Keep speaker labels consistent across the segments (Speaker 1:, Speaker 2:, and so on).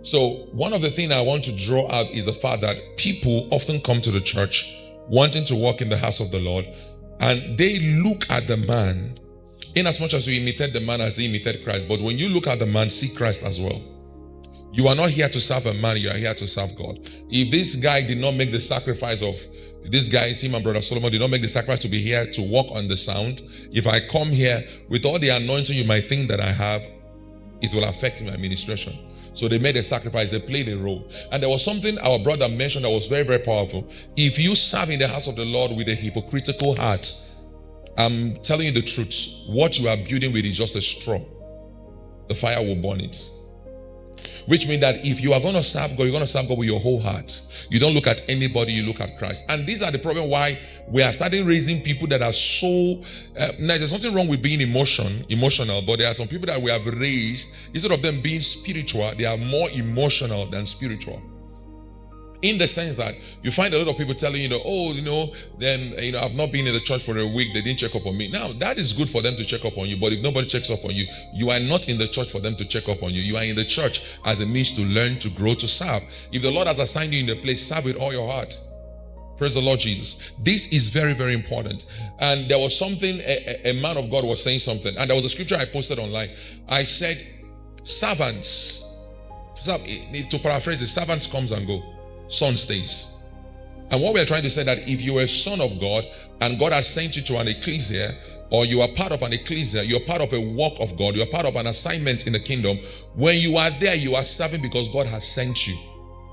Speaker 1: So one of the things I want to draw out is the fact that people often come to the church wanting to walk in the house of the Lord, and they look at the man in as much as you imitate the man as he imitated Christ. But when you look at the man, see Christ as well. You are not here to serve a man, you are here to serve God. If this guy did not make the sacrifice of, this guy, him and Brother Solomon did not make the sacrifice to be here to walk on the sound, if I come here with all the anointing you might think that I have, it will affect my administration. So they made a sacrifice, they played a role. And there was something our brother mentioned that was very, very powerful. If you serve in the house of the Lord with a hypocritical heart, I'm telling you the truth, what you are building with is just a straw. The fire will burn it. Which means that if you are going to serve God, you're going to serve God with your whole heart. You don't look at anybody, you look at Christ. And these are the problem why we are starting raising people that are so... now, there's nothing wrong with being emotional, but there are some people that we have raised, instead of them being spiritual, they are more emotional than spiritual. In the sense that you find a lot of people telling you, I've not been in the church for a week, they didn't check up on me. Now, that is good for them to check up on you, but if nobody checks up on you, you are not in the church for them to check up on you. You are in the church as a means to learn, to grow, to serve. If the Lord has assigned you in the place, serve with all your heart. Praise the Lord Jesus. This is very, very important. And there was something, a man of God was saying something, and there was a scripture I posted online. I said, servants, to paraphrase it, servants comes and go. Son stays. And what we are trying to say that if you are a son of God and God has sent you to an ecclesia, or you are part of an ecclesia, you're part of a work of God, you're part of an assignment in the kingdom, when you are there, you are serving because God has sent you.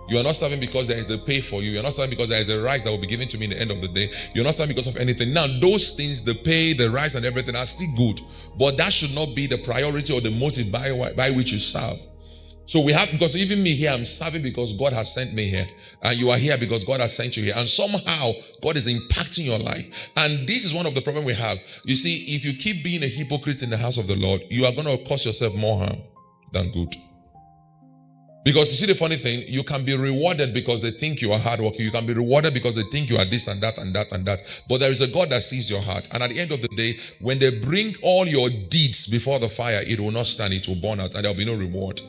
Speaker 1: You are not serving because there is a pay for you. You're not serving because there is a rise that will be given to me in the end of the day. You're not serving because of anything. Now, those things, the pay, the rise, and everything are still good. But that should not be the priority or the motive by which you serve. So we have, because even me here, I'm serving because God has sent me here. And you are here because God has sent you here. And somehow, God is impacting your life. And this is one of the problems we have. You see, if you keep being a hypocrite in the house of the Lord, you are going to cause yourself more harm than good. Because you see the funny thing, you can be rewarded because they think you are hardworking. You can be rewarded because they think you are this and that and that and that. But there is a God that sees your heart. And at the end of the day, when they bring all your deeds before the fire, it will not stand, it will burn out, and there will be no reward.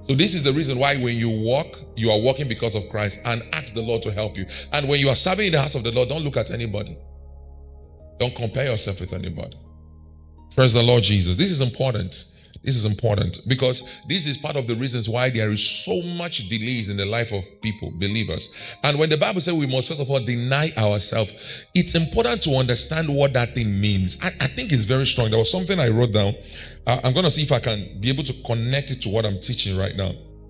Speaker 1: So this is the reason why when you walk, you are walking because of Christ, and ask the Lord to help you. And when you are serving in the house of the Lord, don't look at anybody. Don't compare yourself with anybody. Praise the Lord Jesus. This is important. This is important because this is part of the reasons why there is so much delays in the life of people, believers. And when the Bible says we must first of all deny ourselves, it's important to understand what that thing means. I think it's very strong. There was something I wrote down. I'm going to see if I can be able to connect it to what I'm teaching right now.